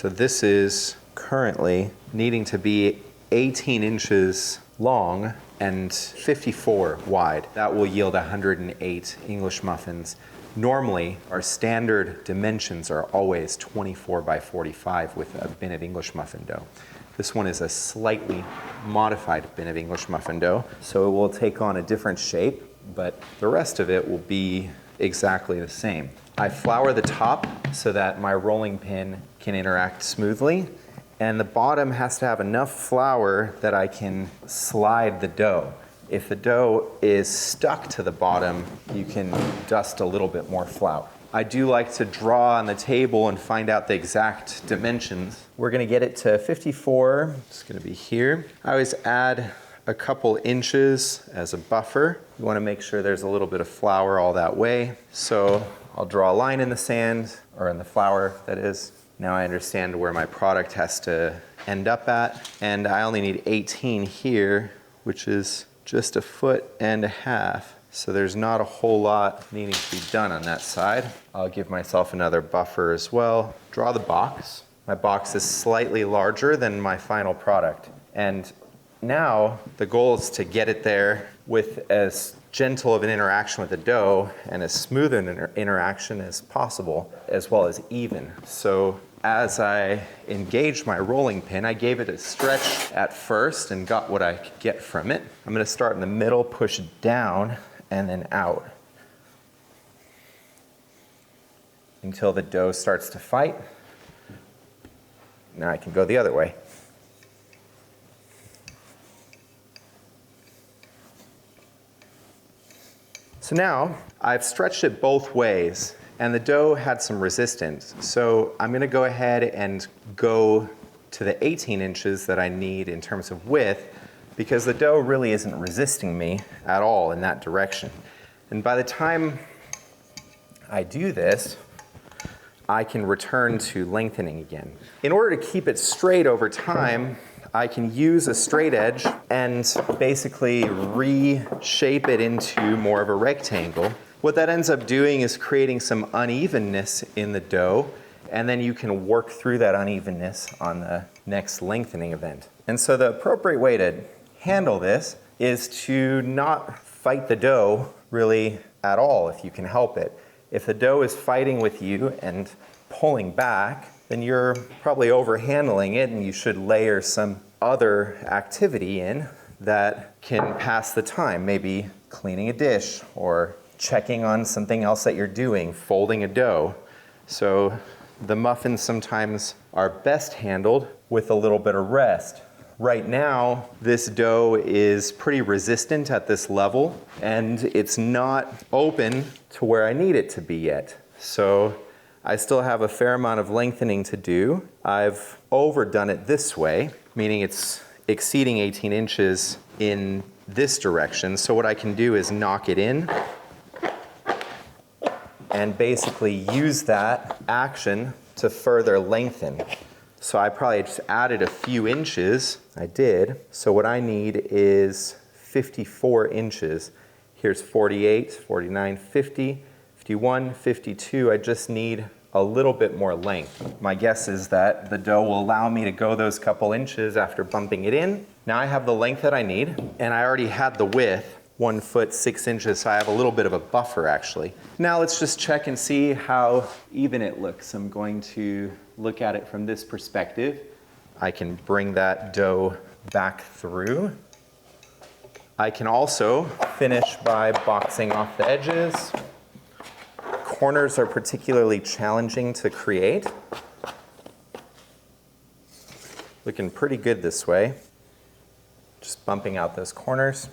So this is currently needing to be 18 inches long and 54 wide. That will yield 108 English muffins. Normally, our standard dimensions are always 24 by 45 with a bin of English muffin dough. This one is a slightly modified bin of English muffin dough, so it will take on a different shape, but the rest of it will be exactly the same. I flour the top so that my rolling pin can interact smoothly, and the bottom has to have enough flour that I can slide the dough. If the dough is stuck to the bottom, you can dust a little bit more flour. I do like to draw on the table and find out the exact dimensions. We're gonna get it to 54, it's gonna be here. I always add a couple inches as a buffer. You wanna make sure there's a little bit of flour all that way. So I'll draw a line in the sand, or in the flour, that is. Now I understand where my product has to end up at, and I only need 18 here, which is just 1.5 feet. So there's not a whole lot needing to be done on that side. I'll give myself another buffer as well. Draw the box. My box is slightly larger than my final product. And now the goal is to get it there with as gentle of an interaction with the dough and as smooth an interaction as possible, as well as even. So as I engaged my rolling pin, I gave it a stretch at first and got what I could get from it. I'm gonna start in the middle, push down, and then out until the dough starts to fight. Now I can go the other way. So now I've stretched it both ways, and the dough had some resistance. So I'm gonna go ahead and go to the 18 inches that I need in terms of width, because the dough really isn't resisting me at all in that direction. And by the time I do this, I can return to lengthening again. In order to keep it straight over time, I can use a straight edge and basically reshape it into more of a rectangle. What that ends up doing is creating some unevenness in the dough, and then you can work through that unevenness on the next lengthening event. And so the appropriate way to handle this is to not fight the dough really at all if you can help it. If the dough is fighting with you and pulling back, then you're probably overhandling it, and you should layer some other activity in that can pass the time, maybe cleaning a dish or checking on something else that you're doing, folding a dough. So the muffins sometimes are best handled with a little bit of rest. Right now, this dough is pretty resistant at this level, and it's not open to where I need it to be yet. So I still have a fair amount of lengthening to do. I've overdone it this way, meaning it's exceeding 18 inches in this direction. So what I can do is knock it in and basically use that action to further lengthen. So I probably just added a few inches. I did. So what I need is 54 inches. Here's 48, 49, 50, 51, 52. I just need a little bit more length. My guess is that the dough will allow me to go those couple inches after bumping it in. Now I have the length that I need, and I already had the width, 1 foot 6 inches, so I have a little bit of a buffer actually. Now let's just check and see how even it looks. I'm going to look at it from this perspective. I can bring that dough back through. I can also finish by boxing off the edges. Corners are particularly challenging to create. Looking pretty good this way. Just bumping out those corners.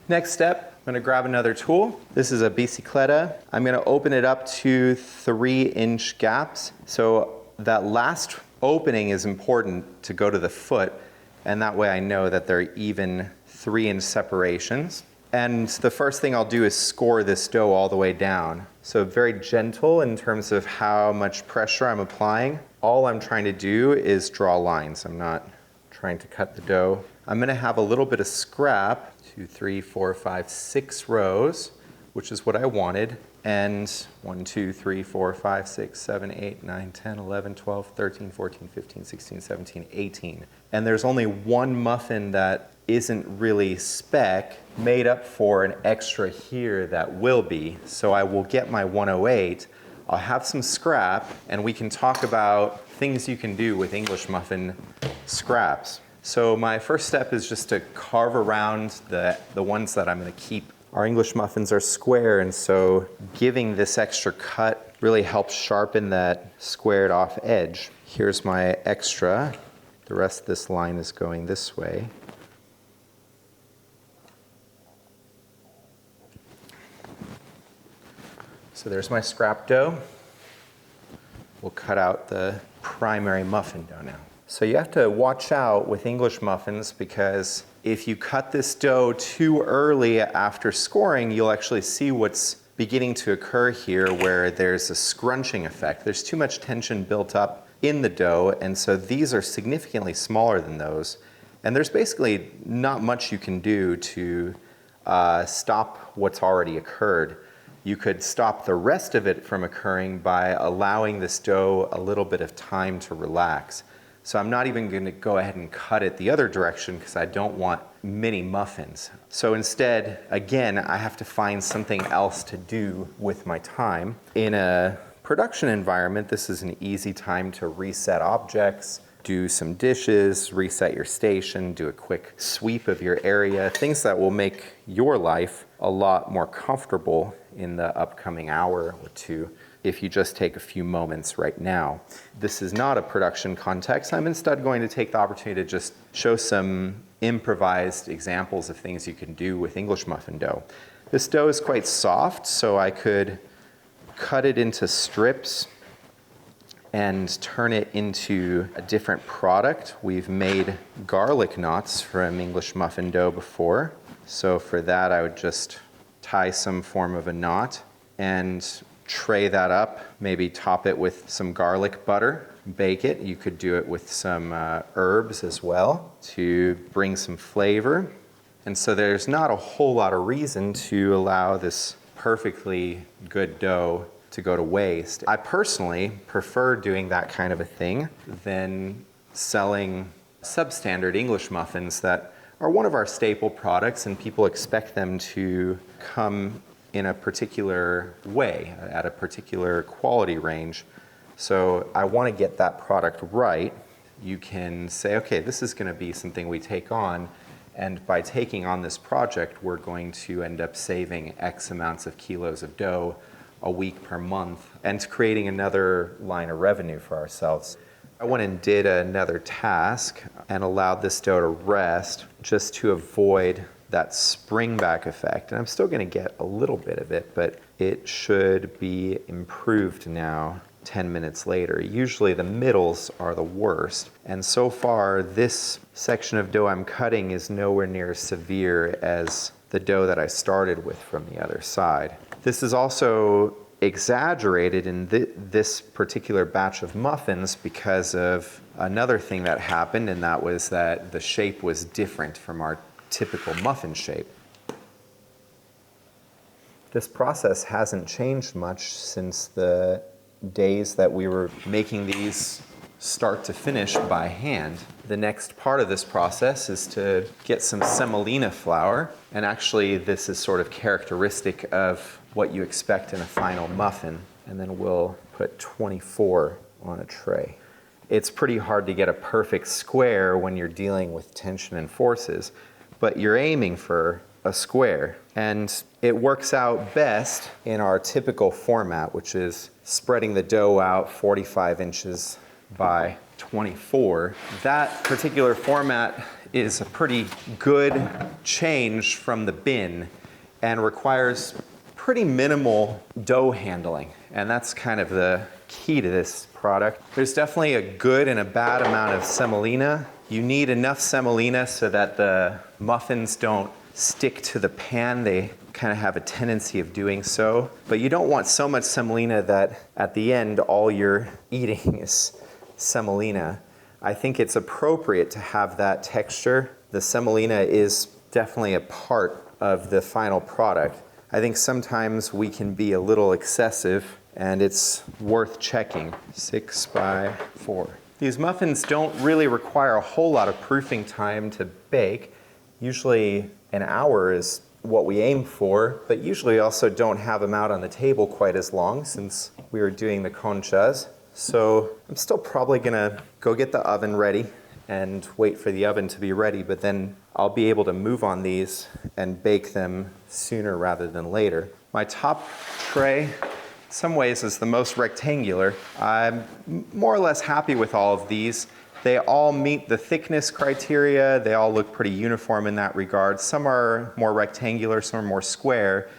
Next step, I'm gonna grab another tool. This is a bicicleta. I'm gonna open it up to 3-inch gaps. So that last opening is important to go to the foot, and that way I know that they're even 3-inch separations. And the first thing I'll do is score this dough all the way down. So very gentle in terms of how much pressure I'm applying. All I'm trying to do is draw lines. I'm not trying to cut the dough. I'm gonna have a little bit of scrap, 2, 3, 4, 5, 6 rows, which is what I wanted. And 1, 2, 3, 4, 5, 6, 7, 8, 9, 10, 11, 12, 13, 14, 15, 16, 17, 18. And there's only one muffin that isn't really spec, made up for an extra here that will be. So I will get my 108, I'll have some scrap, and we can talk about things you can do with English muffin scraps. So my first step is just to carve around the ones that I'm going to keep. Our English muffins are square, and so giving this extra cut really helps sharpen that squared off edge. Here's my extra. The rest of this line is going this way. So there's my scrap dough. We'll cut out the primary muffin dough now. So you have to watch out with English muffins, because if you cut this dough too early after scoring, you'll actually see what's beginning to occur here, where there's a scrunching effect. There's too much tension built up in the dough, and so these are significantly smaller than those. And there's basically not much you can do to stop what's already occurred. You could stop the rest of it from occurring by allowing this dough a little bit of time to relax. So I'm not even going to go ahead and cut it the other direction, because I don't want mini muffins. So instead, again, I have to find something else to do with my time. In a production environment, this is an easy time to reset objects, do some dishes, reset your station, do a quick sweep of your area, things that will make your life a lot more comfortable in the upcoming hour or two if you just take a few moments right now. This is not a production context. I'm instead going to take the opportunity to just show some improvised examples of things you can do with English muffin dough. This dough is quite soft, so I could cut it into strips and turn it into a different product. We've made garlic knots from English muffin dough before. So for that, I would just tie some form of a knot and tray that up, maybe top it with some garlic butter, bake it. You could do it with some herbs as well to bring some flavor. And so there's not a whole lot of reason to allow this perfectly good dough to go to waste. I personally prefer doing that kind of a thing than selling substandard English muffins that are one of our staple products, and people expect them to come in a particular way, at a particular quality range. So I want to get that product right. You can say, okay, this is going to be something we take on, and by taking on this project, we're going to end up saving X amounts of kilos of dough a week per month, and creating another line of revenue for ourselves. I went and did another task and allowed this dough to rest just to avoid that spring back effect. And I'm still going to get a little bit of it, but it should be improved now 10 minutes later. Usually the middles are the worst. And so far, this section of dough I'm cutting is nowhere near as severe as the dough that I started with from the other side. This is also exaggerated in this particular batch of muffins because of another thing that happened, and that was that the shape was different from our typical muffin shape. This process hasn't changed much since the days that we were making these start to finish by hand. The next part of this process is to get some semolina flour, and actually this is sort of characteristic of what you expect in a final muffin. And then we'll put 24 on a tray. It's pretty hard to get a perfect square when you're dealing with tension and forces, but you're aiming for a square. And it works out best in our typical format, which is spreading the dough out 45 inches by 24. That particular format is a pretty good change from the bin and requires pretty minimal dough handling. And that's kind of the key to this product. There's definitely a good and a bad amount of semolina. You need enough semolina so that the muffins don't stick to the pan. They kind of have a tendency of doing so. But you don't want so much semolina that at the end all you're eating is semolina. I think it's appropriate to have that texture. The semolina is definitely a part of the final product. I think sometimes we can be a little excessive, and it's worth checking. 6 by 4. These muffins don't really require a whole lot of proofing time to bake. Usually an hour is what we aim for, but usually also don't have them out on the table quite as long since we were doing the conchas. So I'm still probably gonna go get the oven ready and wait for the oven to be ready, but then I'll be able to move on these and bake them sooner rather than later. My top tray, in some ways, is the most rectangular. I'm more or less happy with all of these. They all meet the thickness criteria. They all look pretty uniform in that regard. Some are more rectangular, some are more square,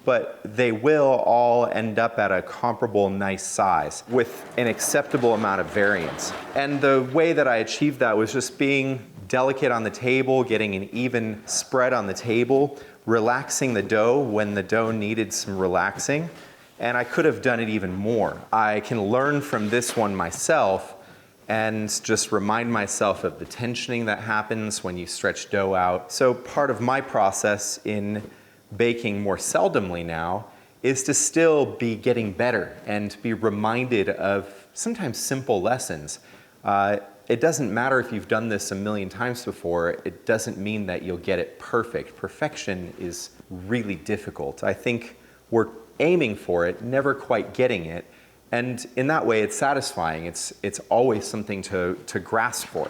but they will all end up at a comparable nice size with an acceptable amount of variance. And the way that I achieved that was just being delicate on the table, getting an even spread on the table, relaxing the dough when the dough needed some relaxing, and I could have done it even more. I can learn from this one myself and just remind myself of the tensioning that happens when you stretch dough out. So part of my process in baking more seldomly now is to still be getting better and be reminded of sometimes simple lessons. It doesn't matter if you've done this a million times before. It doesn't mean that you'll get it perfect. Perfection is really difficult. I think we're aiming for it, never quite getting it. And in that way, it's satisfying. It's always something to grasp for.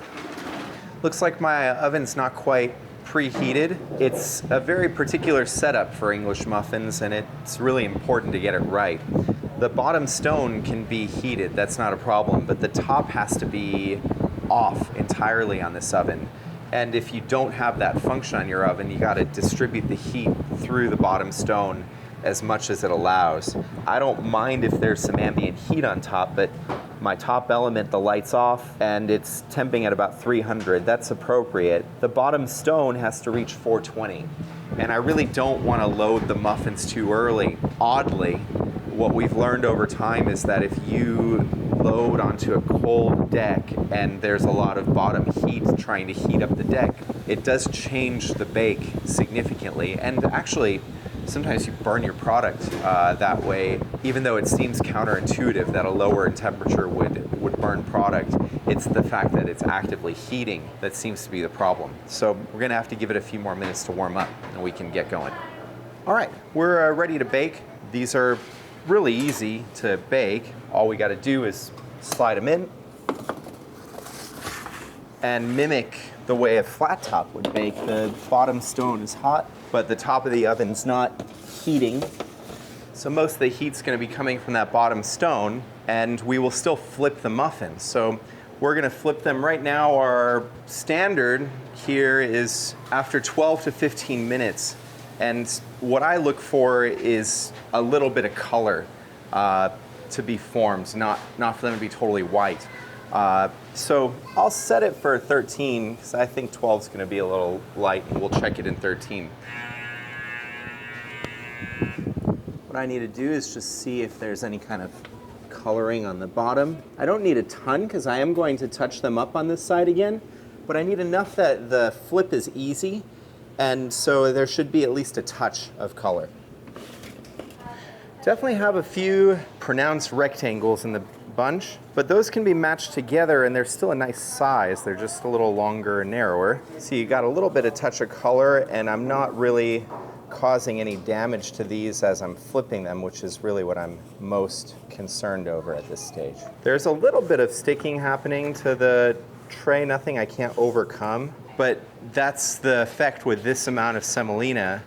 Looks like my oven's not quite preheated. It's a very particular setup for English muffins, and it's really important to get it right. The bottom stone can be heated, that's not a problem, but the top has to be off entirely on this oven. And if you don't have that function on your oven, you gotta distribute the heat through the bottom stone as much as it allows. I don't mind if there's some ambient heat on top, but my top element, the light's off, and it's temping at about 300. That's appropriate. The bottom stone has to reach 420. And I really don't want to load the muffins too early. Oddly, what we've learned over time is that if you load onto a cold deck and there's a lot of bottom heat trying to heat up the deck, it does change the bake significantly. And actually, sometimes you burn your product that way, even though it seems counterintuitive that a lower temperature would burn product. It's the fact that it's actively heating that seems to be the problem. So we're gonna have to give it a few more minutes to warm up and we can get going. All right, we're ready to bake. These are really easy to bake. All we gotta do is slide them in and mimic the way a flat top would bake. The bottom stone is hot, but the top of the oven's not heating. So most of the heat's gonna be coming from that bottom stone, and we will still flip the muffins. So we're gonna flip them right now. Our standard here is after 12 to 15 minutes. And what I look for is a little bit of color to be formed, not for them to be totally white. So I'll set it for 13, because I think 12 is going to be a little light, and we'll check it in 13. What I need to do is just see if there's any kind of coloring on the bottom. I don't need a ton, because I am going to touch them up on this side again, but I need enough that the flip is easy, and so there should be at least a touch of color. Definitely have a few pronounced rectangles in the bunch, but those can be matched together and they're still a nice size. They're just a little longer and narrower. So you got a little bit of touch of color, and I'm not really causing any damage to these as I'm flipping them, which is really what I'm most concerned over at this stage. There's a little bit of sticking happening to the tray, nothing I can't overcome, but that's the effect with this amount of semolina,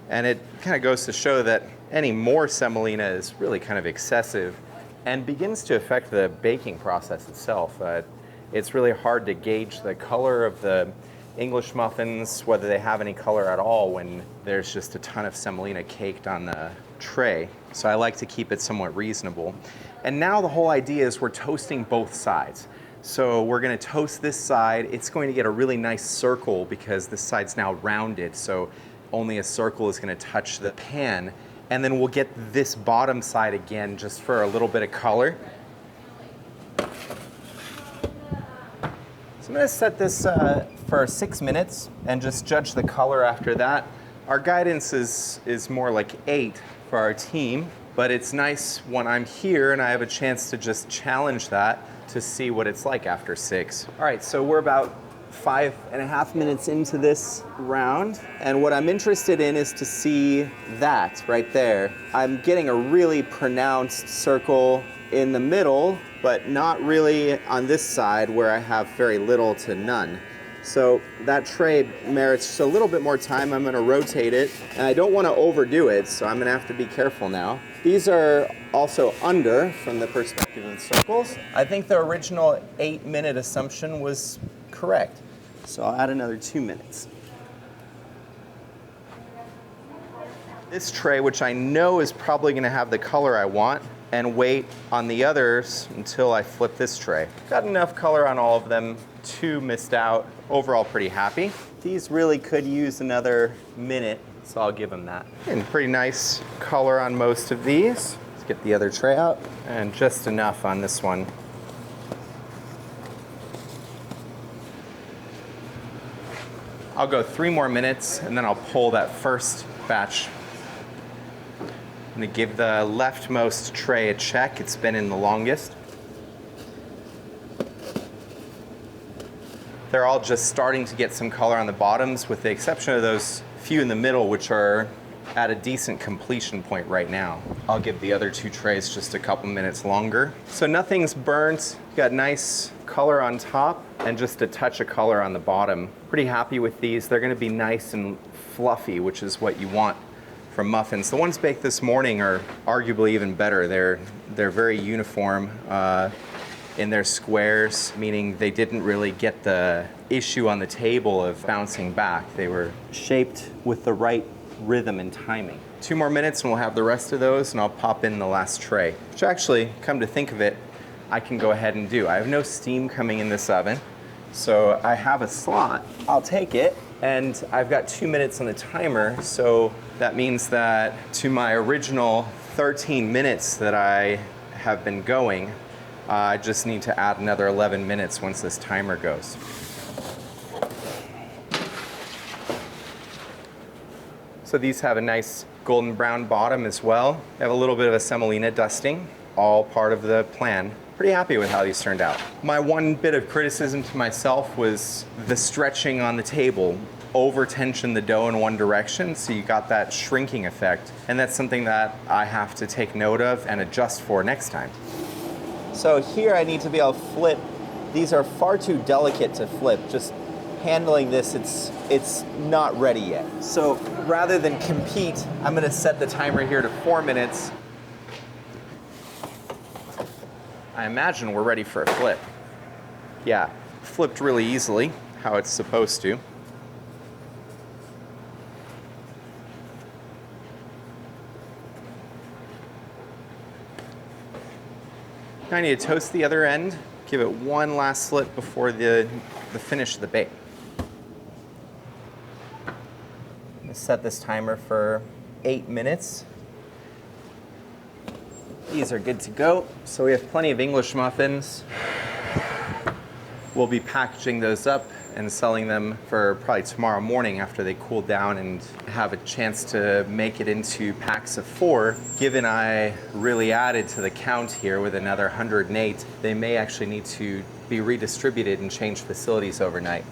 and it kind of goes to show that any more semolina is really kind of excessive and begins to affect the baking process itself. It's really hard to gauge the color of the English muffins, whether they have any color at all, when there's just a ton of semolina caked on the tray. So I like to keep it somewhat reasonable. And now the whole idea is we're toasting both sides. So we're gonna toast this side. It's going to get a really nice circle because this side's now rounded, so only a circle is gonna touch the pan. And then we'll get this bottom side again just for a little bit of color. So I'm gonna set this for 6 minutes and just judge the color after that. Our guidance is more like 8 for our team, but it's nice when I'm here and I have a chance to just challenge that to see what it's like after 6. All right, so we're about 5.5 minutes into this round, and what I'm interested in is to see that right there. I'm getting a really pronounced circle in the middle, but not really on this side where I have very little to none. So that tray merits just a little bit more time. I'm gonna rotate it, and I don't wanna overdo it, so I'm gonna have to be careful now. These are also under from the perspective of the circles. I think the original 8-minute assumption was correct. So I'll add another 2 minutes. This tray, which I know is probably gonna have the color I want, and wait on the others until I flip this tray. Got enough color on all of them, 2 missed out. Overall, pretty happy. These really could use another minute, so I'll give them that. And pretty nice color on most of these. Let's get the other tray out, and just enough on this one. I'll go 3 more minutes, and then I'll pull that first batch. I'm gonna give the leftmost tray a check. It's been in the longest. They're all just starting to get some color on the bottoms, with the exception of those few in the middle, which are at a decent completion point right now. I'll give the other 2 trays just a couple minutes longer. So nothing's burnt. Got nice color on top and just a touch of color on the bottom. Pretty happy with these. They're gonna be nice and fluffy, which is what you want from muffins. The ones baked this morning are arguably even better. They're very uniform in their squares, meaning they didn't really get the issue on the table of bouncing back. They were shaped with the right rhythm and timing. 2 more minutes and we'll have the rest of those, and I'll pop in the last tray, which actually, come to think of it, I can go ahead and do. I have no steam coming in this oven, so I have a slot. I'll take it, and I've got 2 minutes on the timer, so that means that to my original 13 minutes that I have been going, I just need to add another 11 minutes once this timer goes. So these have a nice golden brown bottom as well. They have a little bit of a semolina dusting, all part of the plan. Pretty happy with how these turned out. My one bit of criticism to myself was the stretching on the table. Over-tension the dough in one direction, so you got that shrinking effect. And that's something that I have to take note of and adjust for next time. So here I need to be able to flip. These are far too delicate to flip. Just handling this, it's not ready yet. So rather than compete, I'm gonna set the timer here to 4 minutes. I imagine we're ready for a flip. Yeah, flipped really easily, how it's supposed to. Now I need to toast the other end, give it one last slit before the finish of the bake. I'm gonna set this timer for 8 minutes. These are good to go. So we have plenty of English muffins. We'll be packaging those up and selling them for probably tomorrow morning after they cool down and have a chance to make it into packs of 4. Given I really added to the count here with another 108, they may actually need to be redistributed and change facilities overnight.